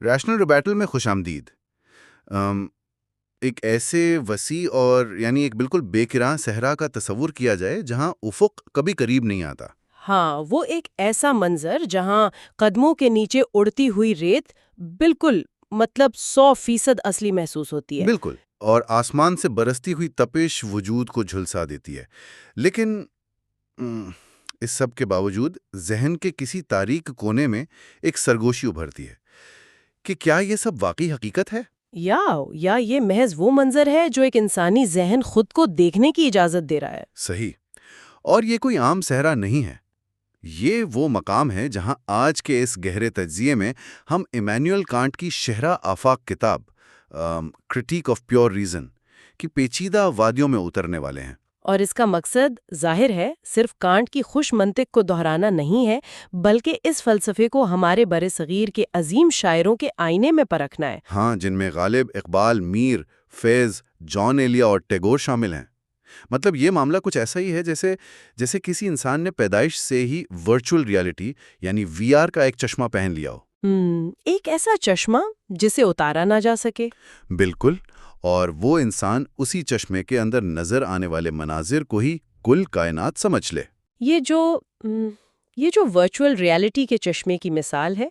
Rational ریبیٹل میں خوش آمدید۔ ام، ایک ایسے وسیع اور یعنی ایک بالکل بے کراں صحرا کا تصور کیا جائے جہاں افق کبھی قریب نہیں آتا۔ ہاں، وہ ایک ایسا منظر جہاں قدموں کے نیچے اڑتی ہوئی ریت بالکل 100% اصلی محسوس ہوتی ہے۔ بالکل، اور آسمان سے برستی ہوئی تپش وجود کو جھلسا دیتی ہے۔ لیکن اس سب کے باوجود ذہن کے کسی تاریک کونے میں ایک سرگوشی ابھرتی ہے کہ کیا یہ سب واقعی حقیقت ہے؟ یا یہ محض وہ منظر ہے جو ایک انسانی ذہن خود کو دیکھنے کی اجازت دے رہا ہے۔ صحیح، اور یہ کوئی عام صحرا نہیں ہے۔ یہ وہ مقام ہے جہاں آج کے اس گہرے تجزیے میں ہم ایمینوئل کانٹ کی شہرا آفاق کتاب کرٹیک آف پیور ریزن کی پیچیدہ وادیوں میں اترنے والے ہیں۔ اور اس کا مقصد ظاہر ہے صرف کانٹ کی خوش منطق کو دہرانا نہیں ہے، بلکہ اس فلسفے کو ہمارے برصغیر کے عظیم شاعروں کے آئینے میں پرکھنا ہے۔ ہاں، جن میں غالب، اقبال، میر، فیض، جان ایلیا اور ٹیگور شامل ہیں۔ مطلب یہ معاملہ کچھ ایسا ہی ہے جیسے کسی انسان نے پیدائش سے ہی ورچوئل ریالٹی یعنی وی آر کا ایک چشمہ پہن لیا ہو۔ ایک ایسا چشمہ جسے اتارا نہ جا سکے۔ بالکل، اور وہ انسان اسی چشمے کے اندر نظر آنے والے مناظر کو ہی کل کائنات سمجھ لے۔ یہ جو ورچوئل ریالٹی کے چشمے کی مثال ہے،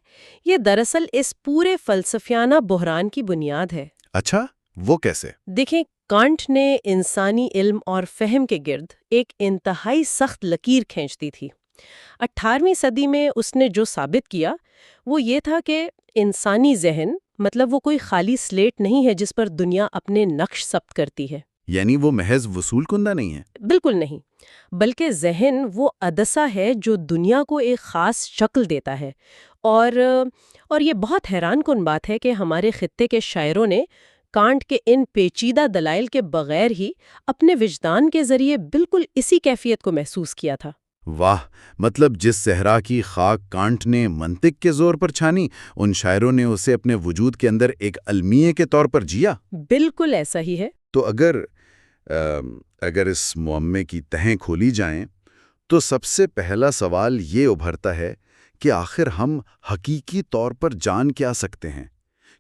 یہ دراصل اس پورے فلسفیانہ بحران کی بنیاد ہے۔ اچھا، وہ کیسے؟ دیکھیں، کانٹ نے انسانی علم اور فہم کے گرد ایک انتہائی سخت لکیر کھینچ دی تھی۔ 18ویں صدی میں اس نے جو ثابت کیا وہ یہ تھا کہ انسانی ذہن وہ کوئی خالی سلیٹ نہیں ہے جس پر دنیا اپنے نقش ثبت کرتی ہے۔ یعنی وہ محض وصول کنندہ نہیں ہے؟ بالکل نہیں، بلکہ ذہن وہ عدسہ ہے جو دنیا کو ایک خاص شکل دیتا ہے۔ اور یہ بہت حیران کن بات ہے کہ ہمارے خطے کے شاعروں نے کانٹ کے ان پیچیدہ دلائل کے بغیر ہی اپنے وجدان کے ذریعے بالکل اسی کیفیت کو محسوس کیا تھا۔ واہ، مطلب جس صحرا کی خاک کانٹ نے منطق کے زور پر چھانی، ان شاعروں نے اسے اپنے وجود کے اندر ایک المیہ کے طور پر جیا۔ بالکل ایسا ہی ہے۔ تو اگر اس معمے کی تہیں کھولی جائیں تو سب سے پہلا سوال یہ ابھرتا ہے کہ آخر ہم حقیقی طور پر جان کیا سکتے ہیں؟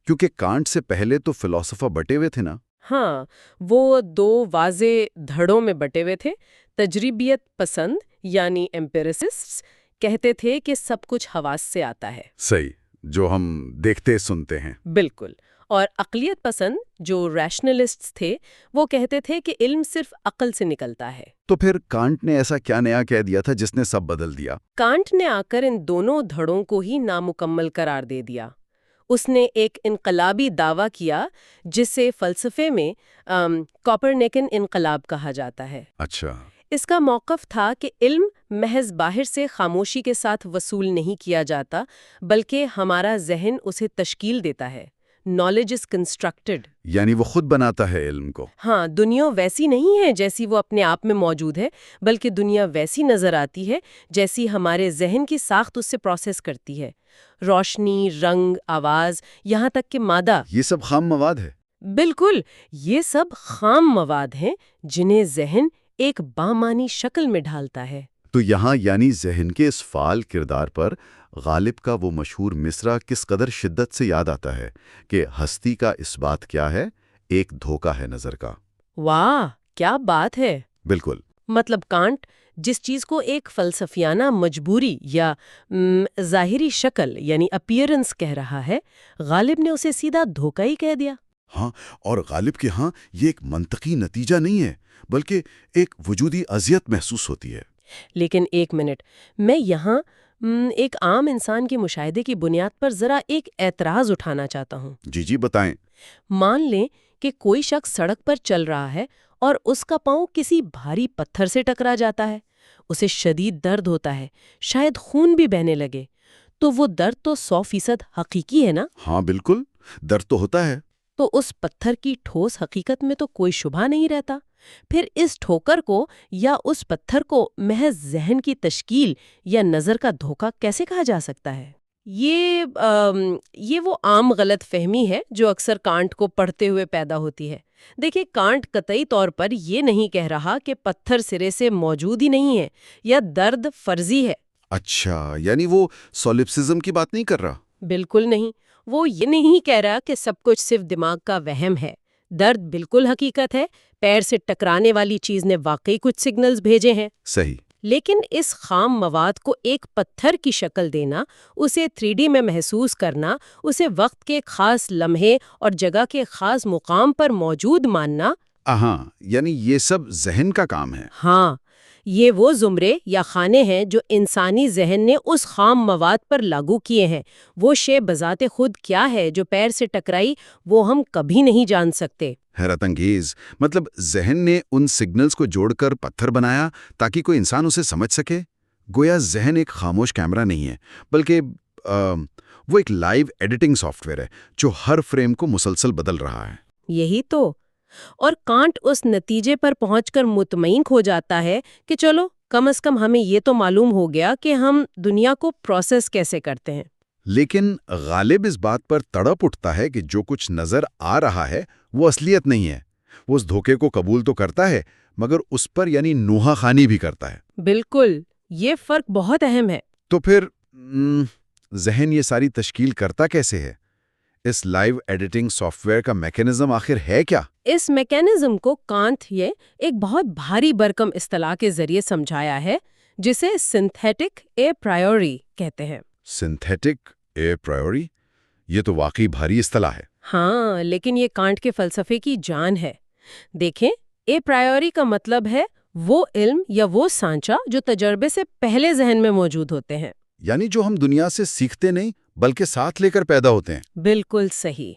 کیونکہ کانٹ سے پہلے تو فلسفہ بٹے ہوئے تھے نا۔ ہاں، وہ دو واضح دھڑوں میں بٹے ہوئے تھے۔ تجربیت پسند یعنی ایمپیریسسٹس کہتے تھے کہ سب کچھ حواس سے آتا ہے۔ صحیح، جو ہم دیکھتے سنتے ہیں۔ بالکل۔ اور عقلیت پسند جو ریشنلسٹس تھے وہ کہتے تھے کہ علم صرف عقل سے نکلتا ہے۔ تو پھر کانٹ نے ایسا کیا نیا کہہ دیا تھا جس نے سب بدل دیا؟ کانٹ نے آ کر ان دونوں دھڑوں کو ہی نامکمل قرار دے دیا۔ اس نے ایک انقلابی دعویٰ کیا جسے فلسفے میں کوپرنیکن انقلاب کہا جاتا ہے۔ اچھا۔ اس کا موقف تھا کہ علم محض باہر سے خاموشی کے ساتھ وصول نہیں کیا جاتا، بلکہ ہمارا ذہن اسے تشکیل دیتا ہے۔ نالج از کنسٹرکٹڈ، یعنی وہ خود بناتا ہے علم کو۔ ہاں، دنیا ویسی نہیں ہے جیسی وہ اپنے آپ میں موجود ہے، بلکہ دنیا ویسی نظر آتی ہے جیسی ہمارے ذہن کی ساخت اس سے پروسیس کرتی ہے۔ روشنی، رنگ، آواز، یہاں تک کہ مادہ، یہ سب خام مواد ہے۔ بالکل، یہ سب خام مواد ہیں جنہیں ذہن ایک بامانی شکل میں ڈھالتا ہے۔ تو یہاں یعنی ذہن کے اس فعال کردار پر غالب کا وہ مشہور مصرع کس قدر شدت سے یاد آتا ہے کہ ہستی کا اس بات کیا ہے، ایک دھوکہ ہے نظر کا۔ واہ، کیا بات ہے! بالکل۔ کانٹ جس چیز کو ایک فلسفیانہ مجبوری یا ظاہری شکل یعنی اپیرنس کہہ رہا ہے، غالب نے اسے سیدھا دھوکہ ہی کہہ دیا۔ ہاں، اور غالب کے ہاں یہ ایک منطقی نتیجہ نہیں ہے، بلکہ ایک وجودی اذیت محسوس ہوتی ہے۔ لیکن ایک منٹ، میں یہاں ایک عام انسان کے مشاہدے کی بنیاد پر ذرا ایک اعتراض اٹھانا چاہتا ہوں۔ جی بتائیں۔ مان لیں کہ کوئی شخص سڑک پر چل رہا ہے اور اس کا پاؤں کسی بھاری پتھر سے ٹکرا جاتا ہے، اسے شدید درد ہوتا ہے، شاید خون بھی بہنے لگے، تو وہ درد تو 100% حقیقی ہے نا؟ ہاں بالکل، درد تو ہوتا ہے۔ تو اس پتھر کی ٹھوس حقیقت میں تو کوئی شبہ نہیں رہتا۔ پھر اس ٹھوکر کو یا اس پتھر کو محض ذہن کی تشکیل یا نظر کا دھوکہ کیسے کہا جا سکتا ہے؟ یہ وہ عام غلط فہمی ہے جو اکثر کانٹ کو پڑھتے ہوئے پیدا ہوتی ہے۔ دیکھیں، کانٹ قطعی طور پر یہ نہیں کہہ رہا کہ پتھر سرے سے موجود ہی نہیں ہے یا درد فرضی ہے۔ اچھا، یعنی وہ سولپسزم کی بات نہیں کر رہا؟ بالکل نہیں، وہ یہ نہیں کہہ رہا کہ سب کچھ صرف دماغ کا وہم ہے. درد بالکل حقیقت ہے، پیر سے ٹکرانے والی چیز نے واقعی کچھ سگنلز بھیجے ہیں. صحیح. لیکن اس خام مواد کو ایک پتھر کی شکل دینا، اسے 3D میں محسوس کرنا، اسے وقت کے خاص لمحے اور جگہ کے خاص مقام پر موجود ماننا، ہاں، یعنی یہ سب ذہن کا کام ہے. ہاں، یہ وہ زمرے یا خانے ہیں جو انسانی ذہن نے اس خام مواد پر لاگو کیے ہیں. وہ شے بذات خود کیا ہے جو پیر سے ٹکرائی، وہ ہم کبھی نہیں جان سکتے. حیرت انگیز. مطلب ذہن نے ان سگنلز کو جوڑ کر پتھر بنایا تاکہ کوئی انسان اسے سمجھ سکے. گویا ذہن ایک خاموش کیمرہ نہیں ہے، بلکہ وہ ایک لائیو ایڈیٹنگ سافٹ ویئر ہے جو ہر فریم کو مسلسل بدل رہا ہے. یہی تو. اور کانٹ اس نتیجے پر پہنچ کر مطمئن ہو جاتا ہے کہ چلو کم از کم ہمیں یہ تو معلوم ہو گیا کہ ہم دنیا کو پروسیس کیسے کرتے ہیں. لیکن غالب اس بات پر تڑپ اٹھتا ہے کہ جو کچھ نظر آ رہا ہے وہ اصلیت نہیں ہے. وہ اس دھوکے کو قبول تو کرتا ہے، مگر اس پر یعنی نوحہ خوانی بھی کرتا ہے. بالکل، یہ فرق بہت اہم ہے. تو پھر ذہن یہ ساری تشکیل کرتا کیسے ہے؟ اس لائیو ایڈیٹنگ سافٹ ویئر کا میکینزم آخر ہے کیا؟ اس میکینزم کو کانٹ یہ ایک بہت بھاری برکم اصطلاح کے ذریعے سمجھایا ہے، جسے سنتھیٹک اے پرائیوری کہتے ہیں. سنتھیٹک اے پرائیوری؟ یہ تو واقعی بھاری اصطلاح ہے. ہاں، لیکن یہ کانٹ کے فلسفے کی جان ہے. دیکھیں، اے پرائیوری کا مطلب ہے وہ علم یا وہ سانچہ جو تجربے سے پہلے ذہن میں موجود ہوتے ہیں. یعنی جو ہم دنیا سے سیکھتے نہیں بلکہ ساتھ لے کر پیدا ہوتے ہیں. بالکل صحیح.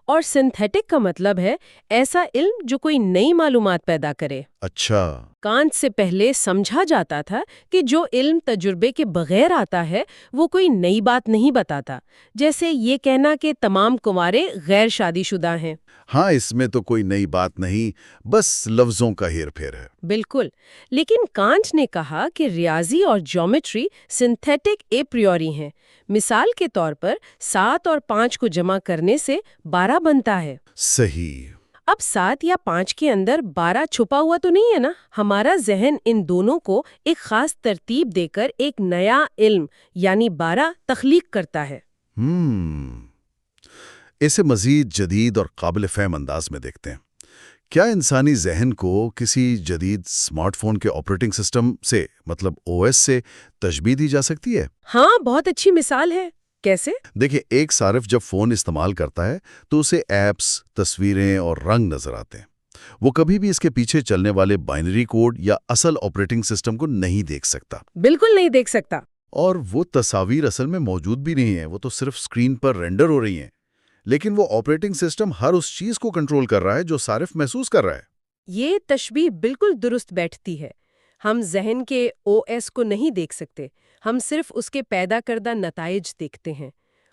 اور سنتھیٹک کا مطلب ہے ایسا علم جو کوئی نئی معلومات پیدا کرے. اچھا. کانٹ سے پہلے سمجھا جاتا تھا کہ جو علم تجربے کے بغیر آتا ہے وہ کوئی نئی بات نہیں بتاتا، جیسے یہ کہنا کہ تمام کنوارے غیر شادی شدہ ہیں. ہاں، اس میں تو کوئی نئی بات نہیں، بس لفظوں کا ہیر پھیر ہے. بالکل. لیکن کانٹ نے کہا کہ ریاضی اور جیومیٹری سنتھیٹک اے پریوری ہیں. مثال کے طور پر 7 اور 5 کو جمع کرنے سے 12 بنتا ہے. صحیح. اب 7 یا 5 کے اندر 12 چھپا ہوا تو نہیں ہے نا؟ ہمارا ذہن ان دونوں کو ایک خاص ترتیب دے کر ایک نیا علم یعنی 12 تخلیق کرتا ہے. اسے مزید جدید اور قابل فہم انداز میں دیکھتے ہیں. کیا انسانی ذہن کو کسی جدید اسمارٹ فون کے آپریٹنگ سسٹم سے مطلب او ایس سے تشبیہ دی جا سکتی ہے؟ ہاں، بہت اچھی مثال ہے. کیسے؟ دیکھیں، ایک صارف جب فون استعمال کرتا ہے تو اسے ایپس، تصویریں اور رنگ نظر آتے ہیں. وہ کبھی بھی اس کے پیچھے چلنے والے بائنری کوڈ یا اصل آپریٹنگ سسٹم کو نہیں دیکھ سکتا. بالکل نہیں دیکھ سکتا. اور وہ تصاویر اصل میں موجود بھی نہیں ہیں، وہ تو صرف اسکرین پر رینڈر ہو رہی ہیں. لیکن وہ آپریٹنگ سسٹم ہر اس چیز کو کنٹرول کر رہا ہے جو صارف محسوس کر رہا ہے. یہ تشبیہ بالکل درست بیٹھتی ہے. ہم ذہن کے او ایس کو نہیں دیکھ سکتے، ہم صرف اس کے پیدا کردہ نتائج دیکھتے ہیں.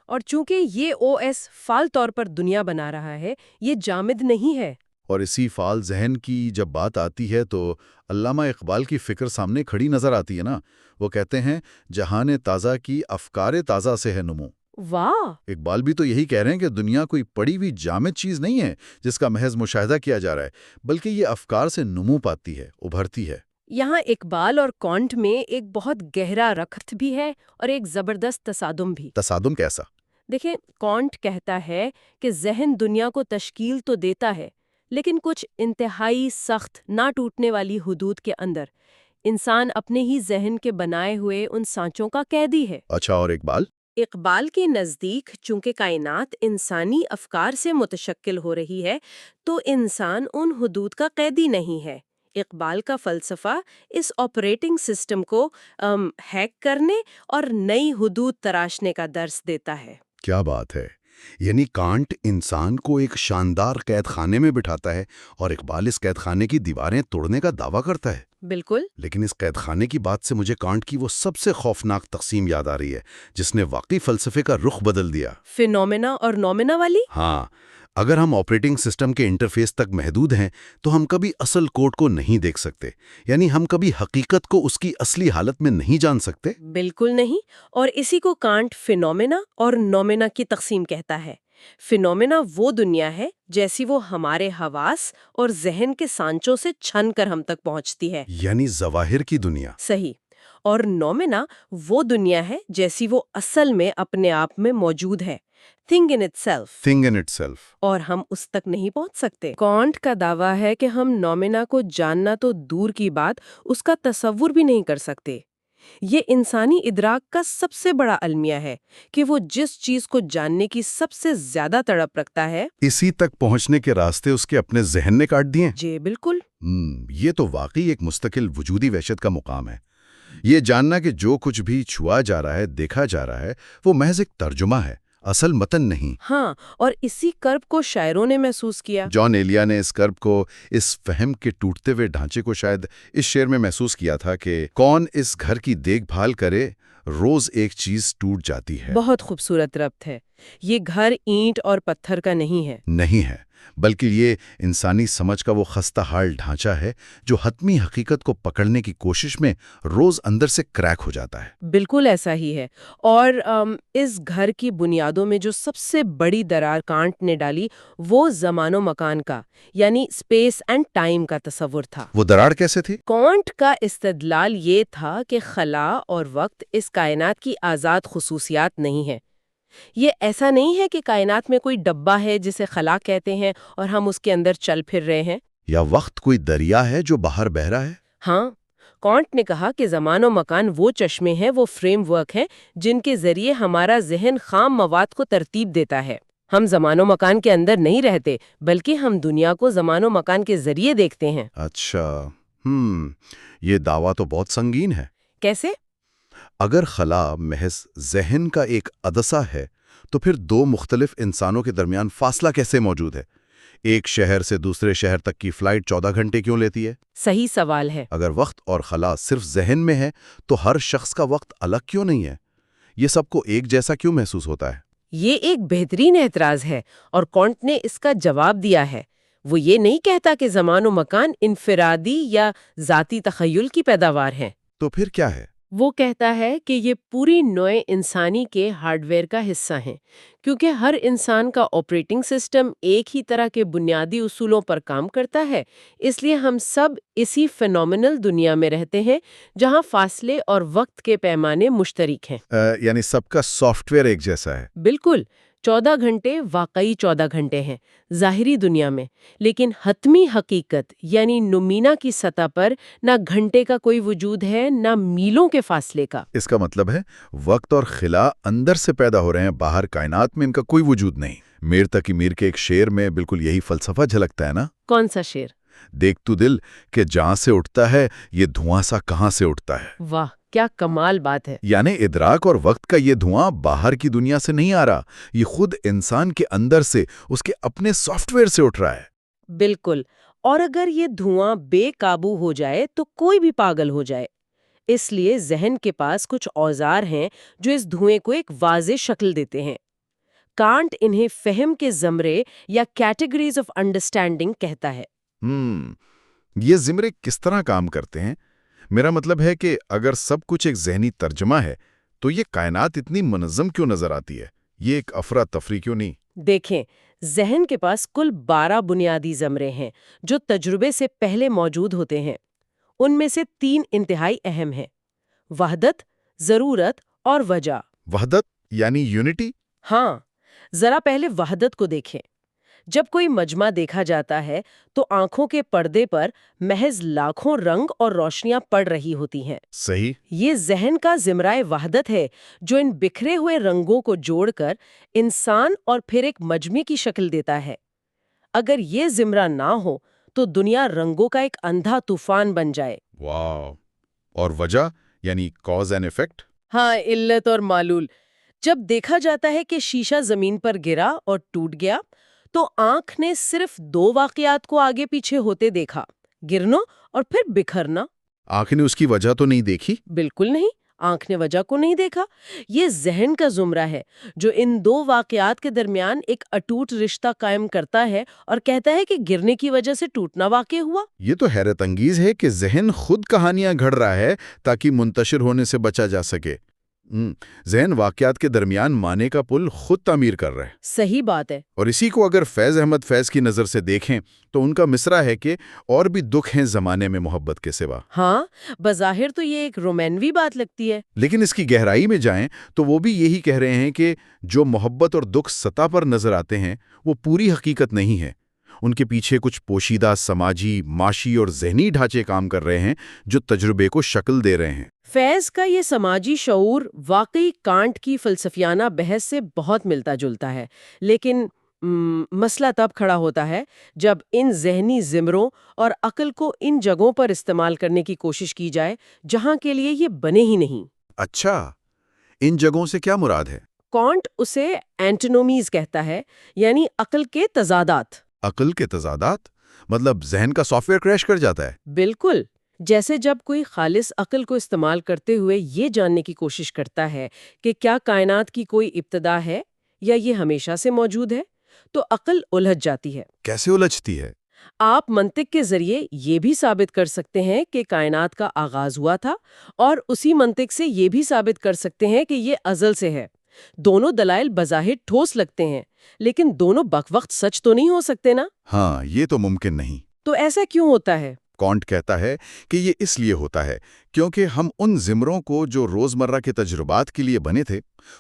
اور چونکہ یہ او ایس فعال طور پر دنیا بنا رہا ہے، یہ جامد نہیں ہے. اور اسی فعال ذہن کی جب بات آتی ہے تو علامہ اقبال کی فکر سامنے کھڑی نظر آتی ہے نا. وہ کہتے ہیں جہان تازہ کی افکار تازہ سے ہے نمو. واہ! اقبال بھی تو یہی کہہ رہے ہیں کہ دنیا کوئی پڑی ہوئی جامد چیز نہیں ہے جس کا محض مشاہدہ کیا جا رہا ہے، بلکہ یہ افکار سے نمو پاتی ہے، ابھرتی ہے. یہاں اقبال اور کانٹ میں ایک بہت گہرا رکھت بھی ہے اور ایک زبردست تصادم بھی. تصادم کیسا؟ دیکھیں، کانٹ کہتا ہے کہ ذہن دنیا کو تشکیل تو دیتا ہے، لیکن کچھ انتہائی سخت، نہ ٹوٹنے والی حدود کے اندر. انسان اپنے ہی ذہن کے بنائے ہوئے ان سانچوں کا قیدی ہے. اچھا، اور اقبال کے نزدیک چونکہ کائنات انسانی افکار سے متشکل ہو رہی ہے تو انسان ان حدود کا قیدی نہیں ہے. اقبال کا فلسفہ اس آپریٹنگ سسٹم کو ہیک کرنے اور نئی حدود تراشنے کا درس دیتا ہے. کیا بات ہے! یعنی کانٹ انسان کو ایک شاندار قید خانے میں بٹھاتا ہے اور اقبال اس قید خانے کی دیواریں توڑنے کا دعویٰ کرتا ہے. بالکل. لیکن اس قید خانے کی بات سے مجھے کانٹ کی وہ سب سے خوفناک تقسیم یاد آ رہی ہے جس نے واقعی فلسفے کا رخ بدل دیا. فینومینا اور نومینا والی؟ ہاں، اگر ہم آپریٹنگ سسٹم کے انٹرفیس تک محدود ہیں تو ہم کبھی اصل کوڈ کو نہیں دیکھ سکتے. یعنی ہم کبھی حقیقت کو اس کی اصلی حالت میں نہیں جان سکتے. بالکل نہیں. اور اسی کو کانٹ فینومینا اور نومینا کی تقسیم کہتا ہے. فینومینا وہ دنیا ہے جیسی وہ ہمارے حواس اور ذہن کے سانچوں سے چھن کر ہم تک پہنچتی ہے. یعنی ظواہر کی دنیا. صحیح. اور نومینا وہ دنیا ہے جیسی وہ اصل میں اپنے آپ میں موجود ہے، thing in it self, thing in it self. اور ہم اس تک نہیں پہنچ سکتے۔ کانٹ کا دعویٰ ہے کہ ہم نومینا کو جاننا تو دور کی بات، اس کا تصور بھی نہیں کر سکتے۔ یہ انسانی ادراک کا سب سے بڑا المیہ ہے کہ وہ جس چیز کو جاننے کی سب سے زیادہ تڑپ رکھتا ہے، اسی تک پہنچنے کے راستے اس کے اپنے ذہن نے کاٹ دیے۔ جی بالکل۔ یہ تو واقعی ایک مستقل وجودی وحشت کا مقام ہے۔ یہ جاننا کہ جو کچھ بھی چھوا جا رہا ہے، دیکھا جا رہا ہے، وہ محض ایک ترجمہ ہے، اصل متن نہیں۔ ہاں، اور اسی کرب کو شاعروں نے محسوس کیا۔ جان ایلیا نے اس کرب کو، اس فہم کے ٹوٹتے ہوئے ڈھانچے کو شاید اس شعر میں محسوس کیا تھا کہ کون اس گھر کی دیکھ بھال کرے، روز ایک چیز ٹوٹ جاتی ہے۔ بہت خوبصورت ربط ہے۔ یہ گھر اینٹ اور پتھر کا نہیں ہے، نہیں ہے، بلکہ یہ انسانی سمجھ کا وہ خستہ حال ڈھانچہ ہے جو حتمی حقیقت کو پکڑنے کی کوشش میں روز اندر سے کریک ہو جاتا ہے۔ بالکل ایسا ہی ہے۔ اور اس گھر کی بنیادوں میں جو سب سے بڑی درار کانٹ نے ڈالی وہ زمان و مکان کا، یعنی اسپیس اینڈ ٹائم کا تصور تھا۔ وہ دراڑ کیسے تھی؟ کانٹ کا استدلال یہ تھا کہ خلا اور وقت اس کائنات کی آزاد خصوصیات نہیں ہے۔ یہ ایسا نہیں ہے کہ کائنات میں کوئی ڈبہ ہے جسے خلا کہتے ہیں اور ہم اس کے اندر چل پھر رہے ہیں، یا وقت کوئی دریا ہے جو باہر بہ رہا ہے؟ ہاں، کانٹ نے کہا کہ زمان و مکان وہ چشمے ہیں، وہ فریم ورک ہیں جن کے ذریعے ہمارا ذہن خام مواد کو ترتیب دیتا ہے۔ ہم زمان و مکان کے اندر نہیں رہتے، بلکہ ہم دنیا کو زمان و مکان کے ذریعے دیکھتے ہیں۔ اچھا، یہ دعویٰ تو بہت سنگین ہے۔ کیسے؟ اگر خلا محض ذہن کا ایک عدسہ ہے تو پھر دو مختلف انسانوں کے درمیان فاصلہ کیسے موجود ہے؟ ایک شہر سے دوسرے شہر تک کی فلائٹ 14 گھنٹے کیوں لیتی ہے؟ صحیح سوال ہے۔ اگر وقت اور خلا صرف ذہن میں ہے تو ہر شخص کا وقت الگ کیوں نہیں ہے؟ یہ سب کو ایک جیسا کیوں محسوس ہوتا ہے؟ یہ ایک بہترین اعتراض ہے اور کانٹ نے اس کا جواب دیا ہے۔ وہ یہ نہیں کہتا کہ زمان و مکان انفرادی یا ذاتی تخیل کی پیداوار ہیں۔ تو پھر کیا ہے؟ وہ کہتا ہے کہ یہ پوری نوع انسانی کے ہارڈ ویئر کا حصہ ہیں، کیونکہ ہر انسان کا آپریٹنگ سسٹم ایک ہی طرح کے بنیادی اصولوں پر کام کرتا ہے، اس لیے ہم سب اسی فینومینل دنیا میں رہتے ہیں جہاں فاصلے اور وقت کے پیمانے مشترک ہیں۔ یعنی سب کا سافٹ ویئر ایک جیسا ہے۔ بالکل، 14 گھنٹے واقعی 14 گھنٹے ہیں ظاہری دنیا میں، لیکن حتمی حقیقت یعنی نومینا کی سطح پر نہ گھنٹے کا کوئی وجود ہے نہ میلوں کے فاصلے کا۔ اس کا مطلب ہے وقت اور خلا اندر سے پیدا ہو رہے ہیں، باہر کائنات میں ان کا کوئی وجود نہیں۔ میر تقی میر کے ایک شعر میں بالکل یہی فلسفہ جھلکتا ہے نا؟ کون سا شعر؟ دیکھ تو دل کہ جہاں سے اٹھتا ہے یہ دھواں سا کہاں سے اٹھتا ہے۔ واہ، کیا کمال بات ہے۔ یعنی ادراک اور وقت کا یہ دھواں باہر کی دنیا سے نہیں آ رہا، یہ خود انسان کے اندر سے، اس کے اپنے سافٹ ویئر سے اٹھ رہا ہے۔ بالکل، اور اگر یہ دھواں بے قابو ہو جائے تو کوئی بھی پاگل ہو جائے۔ اس لیے ذہن کے پاس کچھ اوزار ہیں جو اس دھوئیں کو ایک واضح شکل دیتے ہیں۔ کانٹ انہیں فہم کے زمرے یا کیٹیگریز آف انڈرسٹینڈنگ کہتا ہے۔ یہ زمرے کس طرح کام کرتے ہیں؟ میرا مطلب ہے کہ اگر سب کچھ ایک ذہنی ترجمہ ہے تو یہ کائنات اتنی منظم کیوں نظر آتی ہے؟ یہ ایک افراتفری کیوں نہیں؟ دیکھیں، ذہن کے پاس کل 12 بنیادی زمرے ہیں جو تجربے سے پہلے موجود ہوتے ہیں۔ ان میں سے 3 انتہائی اہم ہیں: وحدت، ضرورت اور وجہ۔ وحدت یعنی یونٹی؟ ہاں، ذرا پہلے وحدت کو دیکھیں۔ جب کوئی مجمع دیکھا جاتا ہے تو آنکھوں کے پردے پر محض لاکھوں رنگ اور روشنیاں پڑ رہی ہوتی ہیں۔ صحیح۔ یہ ذہن کا زمرہ وحدت ہے جو ان بکھرے ہوئے رنگوں کو جوڑ کر انسان اور پھر ایک مجمع کی شکل دیتا ہے۔ اگر یہ زمرہ نہ ہو تو دنیا رنگوں کا ایک اندھا طوفان بن جائے۔ واو! اور وجہ یعنی کاز اینڈ ایفیکٹ؟ ہاں، علت اور معلول۔ جب دیکھا جاتا ہے کہ شیشہ زمین پر گرا اور ٹوٹ گیا تو آنکھ نے صرف 2 واقعات کو آگے پیچھے ہوتے دیکھا: گرنا اور پھر بکھرنا۔ آنکھ نے اس کی وجہ تو نہیں دیکھی؟ بالکل نہیں، آنکھ نے وجہ کو نہیں دیکھا۔ یہ ذہن کا زمرہ ہے جو ان 2 واقعات کے درمیان ایک اٹوٹ رشتہ قائم کرتا ہے اور کہتا ہے کہ گرنے کی وجہ سے ٹوٹنا واقع ہوا۔ یہ تو حیرت انگیز ہے کہ ذہن خود کہانیاں گھڑ رہا ہے تاکہ منتشر ہونے سے بچا جا سکے۔ ذہن واقعات کے درمیان معنی کا پل خود تعمیر کر رہا ہے۔ صحیح بات ہے۔ اور اسی کو اگر فیض احمد فیض کی نظر سے دیکھیں تو ان کا مصرع ہے کہ اور بھی دکھ ہیں زمانے میں محبت کے سوا۔ ہاں، بظاہر تو یہ ایک رومانوی بات لگتی ہے، لیکن اس کی گہرائی میں جائیں تو وہ بھی یہی کہہ رہے ہیں کہ جو محبت اور دکھ سطح پر نظر آتے ہیں وہ پوری حقیقت نہیں ہے۔ ان کے پیچھے کچھ پوشیدہ سماجی، معاشی اور ذہنی ڈھانچے کام کر رہے ہیں جو تجربے کو شکل دے رہے ہیں۔ فیض کا یہ سماجی شعور واقعی کانٹ کی فلسفیانہ بحث سے بہت ملتا جلتا ہے، لیکن مسئلہ تب کھڑا ہوتا ہے جب ان ذہنی زمروں اور عقل کو ان جگہوں پر استعمال کرنے کی کوشش کی جائے جہاں کے لیے یہ بنے ہی نہیں۔ اچھا، ان جگہوں سے کیا مراد ہے؟ کانٹ اسے اینٹینومیز کہتا ہے، یعنی عقل کے تضادات۔ عقل کے تضادات؟ مطلب ذہن کا سافٹ ویئر کریش کر جاتا ہے؟ بالکل، جیسے جب کوئی خالص عقل کو استعمال کرتے ہوئے یہ جاننے کی کوشش کرتا ہے کہ کیا کائنات کی کوئی ابتدا ہے یا یہ ہمیشہ سے موجود ہے، تو عقل الجھ جاتی ہے۔ کیسے الجھتی ہے؟ آپ منطق کے ذریعے یہ بھی ثابت کر سکتے ہیں کہ کائنات کا آغاز ہوا تھا، اور اسی منطق سے یہ بھی ثابت کر سکتے ہیں کہ یہ ازل سے ہے۔ دونوں دلائل بظاہر ٹھوس لگتے ہیں، لیکن دونوں بک وقت سچ تو نہیں ہو سکتے نا؟ ہاں، یہ تو ممکن نہیں۔ تو ایسا کیوں ہوتا ہے؟ کانٹ کہتا ہے کہ یہ اس لیے ہوتا ہے کیونکہ ہم ان زمروں کو جو روزمرہ کے تجربات کے لیے بنے تھے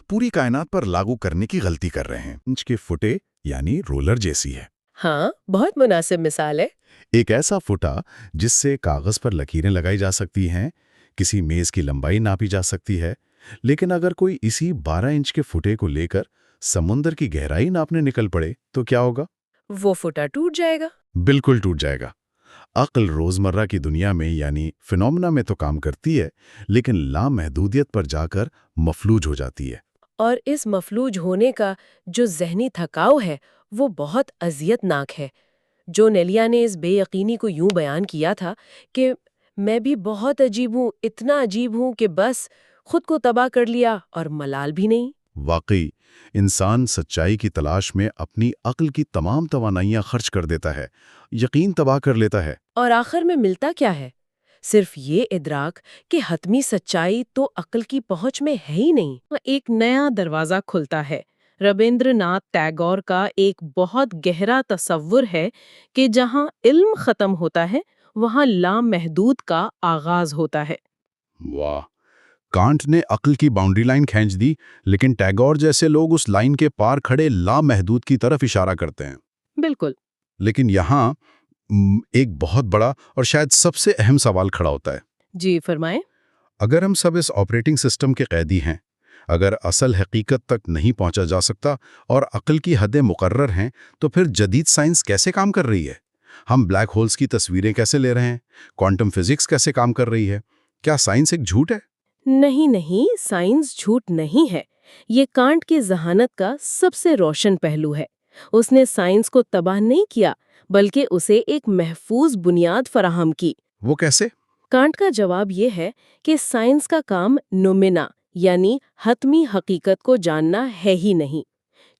پوری کائنات پر لاگو کرنے کی غلطی کر رہے ہیں۔ انچ کے فٹے یعنی رولر جیسی ہے۔ ہاں، بہت مناسب مثال ہے۔ ایک ایسا فٹا جس سے کاغذ پر لکیریں لگائی جا سکتی ہیں، کسی میز کی لمبائی ناپی جا سکتی ہے، لیکن اگر کوئی اسی 12 انچ کے فٹے کو لے کر سمندر کی گہرائی ناپنے نکل پڑے تو کیا ہوگا؟ وہ فٹا ٹوٹ جائے گا۔ بالکل ٹوٹ جائے گا۔ عقل روزمرہ کی دنیا میں یعنی فینومنا میں تو کام کرتی ہے، لیکن لامحدودیت پر جا کر مفلوج ہو جاتی ہے۔ اور اس مفلوج ہونے کا جو ذہنی تھکاؤ ہے وہ بہت اذیت ناک ہے۔ جو نیلیا نے اس بے یقینی کو یوں بیان کیا تھا کہ میں بھی بہت عجیب ہوں، اتنا عجیب ہوں کہ بس خود کو تباہ کر لیا اور ملال بھی نہیں۔ واقعی انسان سچائی کی تلاش میں اپنی عقل کی تمام توانائیاں خرچ کر دیتا ہے، یقین تباہ کر لیتا ہے۔ اور آخر میں ملتا کیا ہے؟ صرف یہ ادراک کہ حتمی سچائی تو عقل کی پہنچ میں ہے ہی نہیں۔ ایک نیا دروازہ کھلتا ہے۔ ربیندر ناتھ ٹیگور کا ایک بہت گہرا تصور ہے کہ جہاں علم ختم ہوتا ہے وہاں لامحدود کا آغاز ہوتا ہے۔ واہ، کانٹ نے عقل کی باؤنڈری لائن کھینچ دی، لیکن ٹیگور جیسے لوگ اس لائن کے پار کھڑے لامحدود کی طرف اشارہ کرتے ہیں۔ بالکل۔ لیکن یہاں ایک بہت بڑا اور شاید سب سے اہم سوال کھڑا ہوتا ہے۔ جی فرمائیں۔ اگر ہم سب اس آپریٹنگ سسٹم کے قیدی ہیں، اگر اصل حقیقت تک نہیں پہنچا جا سکتا اور عقل کی حدیں مقرر ہیں، تو پھر جدید سائنس کیسے کام کر رہی ہے؟ ہم بلیک ہولز کی تصویریں کیسے لے رہے ہیں؟ کوانٹم فزکس کیسے کام کر رہی ہے؟ کیا سائنس ایک جھوٹ ہے؟ نہیں، سائنس جھوٹ نہیں ہے۔ یہ کانٹ کی ذہانت کا سب سے روشن پہلو ہے۔ اس نے سائنس کو تباہ نہیں کیا، بلکہ اسے ایک محفوظ بنیاد فراہم کی۔ وہ کیسے؟ کانٹ کا جواب یہ ہے کہ سائنس کا کام نومینا یعنی حتمی حقیقت کو جاننا ہے ہی نہیں۔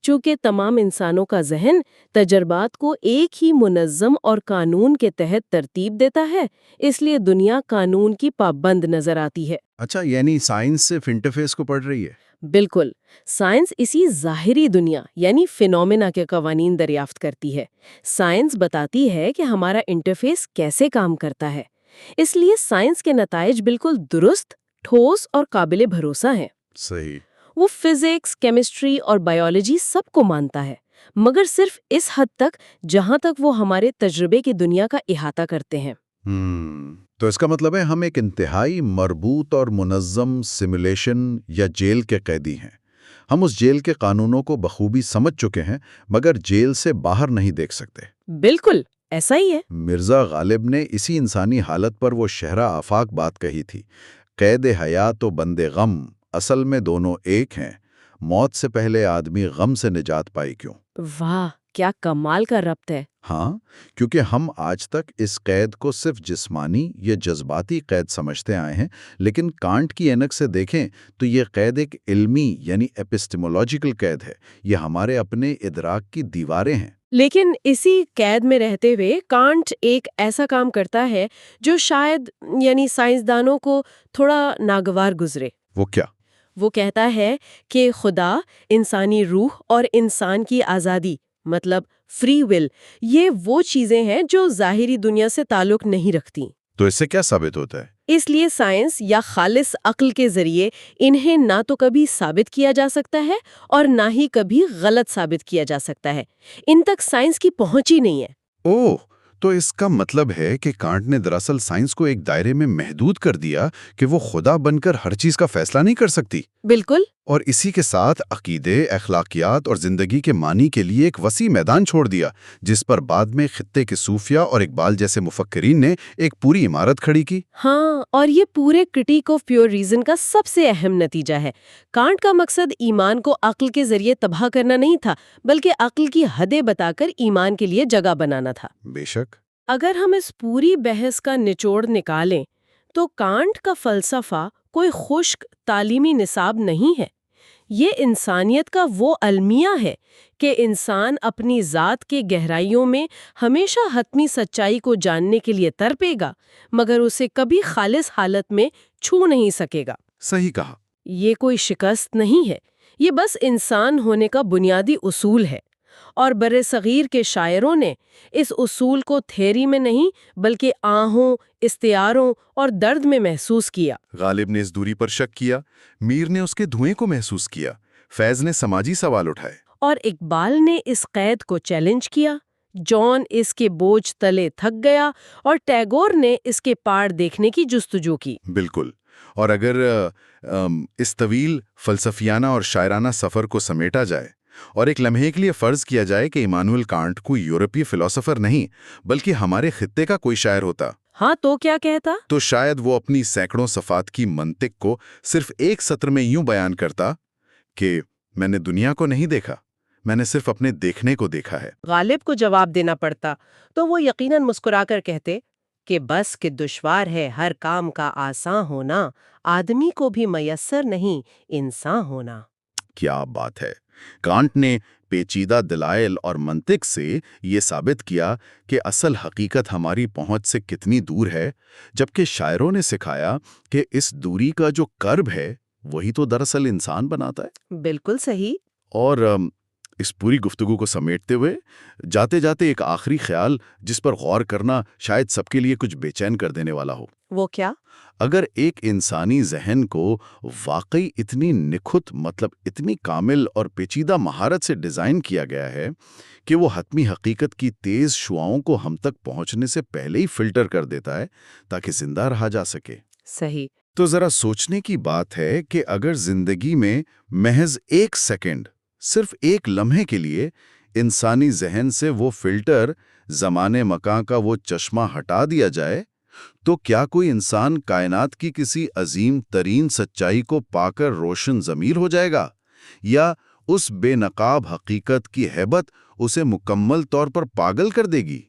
چونکہ تمام انسانوں کا ذہن تجربات کو ایک ہی منظم اور قانون کے تحت ترتیب دیتا ہے، اس لیے دنیا قانون کی پابند نظر آتی ہے۔ اچھا، یعنی سائنس صرف انٹرفیس کو پڑھ رہی ہے؟ بالکل، سائنس اسی ظاہری دنیا یعنی فینومینا کے قوانین دریافت کرتی ہے۔ سائنس بتاتی ہے کہ ہمارا انٹرفیس کیسے کام کرتا ہے، اس لیے سائنس کے نتائج بالکل درست، ٹھوس اور قابل بھروسہ ہیں۔ صحیح۔ وہ فزکس، کیمسٹری اور بائیولوجی سب کو مانتا ہے، مگر صرف اس حد تک جہاں تک وہ ہمارے تجربے کی دنیا کا احاطہ کرتے ہیں۔ تو اس کا مطلب ہے ہم ایک انتہائی مربوط اور منظم سیمولیشن یا جیل کے قیدی ہیں۔ ہم اس جیل کے قانونوں کو بخوبی سمجھ چکے ہیں، مگر جیل سے باہر نہیں دیکھ سکتے۔ بالکل ایسا ہی ہے۔ مرزا غالب نے اسی انسانی حالت پر وہ شہرہ آفاق بات کہی تھی، قید حیات و بند غم اصل میں دونوں ایک ہیں، موت سے پہلے آدمی غم سے نجات پائی کیوں؟ واہ، کیا کمال کا ربط ہے۔ ہاں، کیونکہ ہم آج تک اس قید کو صرف جسمانی یا جذباتی قید سمجھتے آئے ہیں، لیکن کانٹ کی عینک سے دیکھیں تو یہ قید ایک علمی یعنی ایپسٹیمولوجیکل قید ہے۔ یہ ہمارے اپنے ادراک کی دیواریں ہیں۔ لیکن اسی قید میں رہتے ہوئے کانٹ ایک ایسا کام کرتا ہے جو شاید یعنی سائنسدانوں کو تھوڑا ناگوار گزرے۔ وہ کیا؟ وہ کہتا ہے کہ خدا، انسانی روح اور انسان کی آزادی مطلب فری ول، یہ وہ چیزیں ہیں جو ظاہری دنیا سے تعلق نہیں رکھتی۔ تو اس سے کیا ثابت ہوتا ہے؟ اس لیے سائنس یا خالص عقل کے ذریعے انہیں نہ تو کبھی ثابت کیا جا سکتا ہے اور نہ ہی کبھی غلط ثابت کیا جا سکتا ہے۔ ان تک سائنس کی پہنچ ہی نہیں ہے۔ اوہ، تو اس کا مطلب ہے کہ کانٹ نے دراصل سائنس کو ایک دائرے میں محدود کر دیا کہ وہ خدا بن کر ہر چیز کا فیصلہ نہیں کر سکتی۔ بالکل۔ اور اسی کے ساتھ عقیدے، اخلاقیات اور زندگی کے معنی کے لیے ایک وسیع میدان چھوڑ دیا، جس پر بعد میں خطے کے صوفیہ اور اقبال جیسے مفکرین نے ایک پوری عمارت کھڑی کی۔ ہاں، اور یہ پورے کرٹیک آف پیور ریزن کا سب سے اہم نتیجہ ہے۔ کانٹ کا مقصد ایمان کو عقل کے ذریعے تباہ کرنا نہیں تھا، بلکہ عقل کی حدیں بتا کر ایمان کے لیے جگہ بنانا تھا۔ بے شک۔ اگر ہم اس پوری بحث کا نچوڑ نکالیں تو کانٹ کا فلسفہ کوئی خشک تعلیمی نصاب نہیں ہے۔ یہ انسانیت کا وہ المیہ ہے کہ انسان اپنی ذات کے گہرائیوں میں ہمیشہ حتمی سچائی کو جاننے کے لیے تڑپے گا، مگر اسے کبھی خالص حالت میں چھو نہیں سکے گا۔ صحیح کہا۔ یہ کوئی شکست نہیں ہے، یہ بس انسان ہونے کا بنیادی اصول ہے، اور برصغیر کے شاعروں نے اس اصول کو تھیوری میں نہیں بلکہ آہوں، استعاروں اور درد میں محسوس کیا۔ غالب نے اس دوری پر شک کیا، میر نے اس کے دھوئیں کو محسوس کیا، فیض نے سماجی سوال اٹھائے، اور اقبال نے اس قید کو چیلنج کیا، جان اس کے بوجھ تلے تھک گیا، اور ٹیگور نے اس کے پار دیکھنے کی جستجو کی۔ بالکل۔ اور اگر اس طویل فلسفیانہ اور شاعرانہ سفر کو سمیٹا جائے اور ایک لمحے کے لیے فرض کیا جائے کہ ایمانوئل کانٹ کوئی یورپی فلسفر نہیں بلکہ ہمارے خطے کا کوئی شاعر ہوتا، ہاں تو کیا کہتا؟ تو شاید وہ اپنی سینکڑوں صفحات کی منطق کو صرف ایک سطر میں یوں بیان کرتا کہ میں نے دنیا کو نہیں دیکھا، میں نے صرف اپنے دیکھنے کو دیکھا ہے۔ غالب کو جواب دینا پڑتا تو وہ یقیناً مسکرا کر کہتے کہ بس کہ دشوار ہے ہر کام کا آساں ہونا، آدمی کو بھی میسر نہیں انسان ہونا۔ کیا بات ہے! کانٹ نے پیچیدہ دلائل اور منطق سے یہ ثابت کیا کہ اصل حقیقت ہماری پہنچ سے کتنی دور ہے، جبکہ شاعروں نے سکھایا کہ اس دوری کا جو کرب ہے وہی تو دراصل انسان بناتا ہے۔ بالکل صحیح۔ اور اس پوری گفتگو کو سمیٹتے ہوئے جاتے جاتے ایک آخری خیال جس پر غور کرنا شاید سب کے لیے کچھ بے چین کر دینے والا ہو۔ وہ کیا؟ اگر ایک انسانی ذہن کو واقعی اتنی نکھت مطلب اتنی کامل اور پیچیدہ مہارت سے ڈیزائن کیا گیا ہے کہ وہ حتمی حقیقت کی تیز شعاؤں کو ہم تک پہنچنے سے پہلے ہی فلٹر کر دیتا ہے تاکہ زندہ رہا جا سکے، صحیح۔ تو ذرا سوچنے کی بات ہے کہ اگر زندگی میں محض ایک سیکنڈ، صرف ایک لمحے کے لیے انسانی ذہن سے وہ فلٹر، زمانے مکان کا وہ چشمہ ہٹا دیا جائے تو کیا کوئی انسان کائنات کی کسی عظیم ترین سچائی کو پا کر روشن ضمیر ہو جائے گا، یا اس بے نقاب حقیقت کی ہیبت اسے مکمل طور پر پاگل کر دے گی؟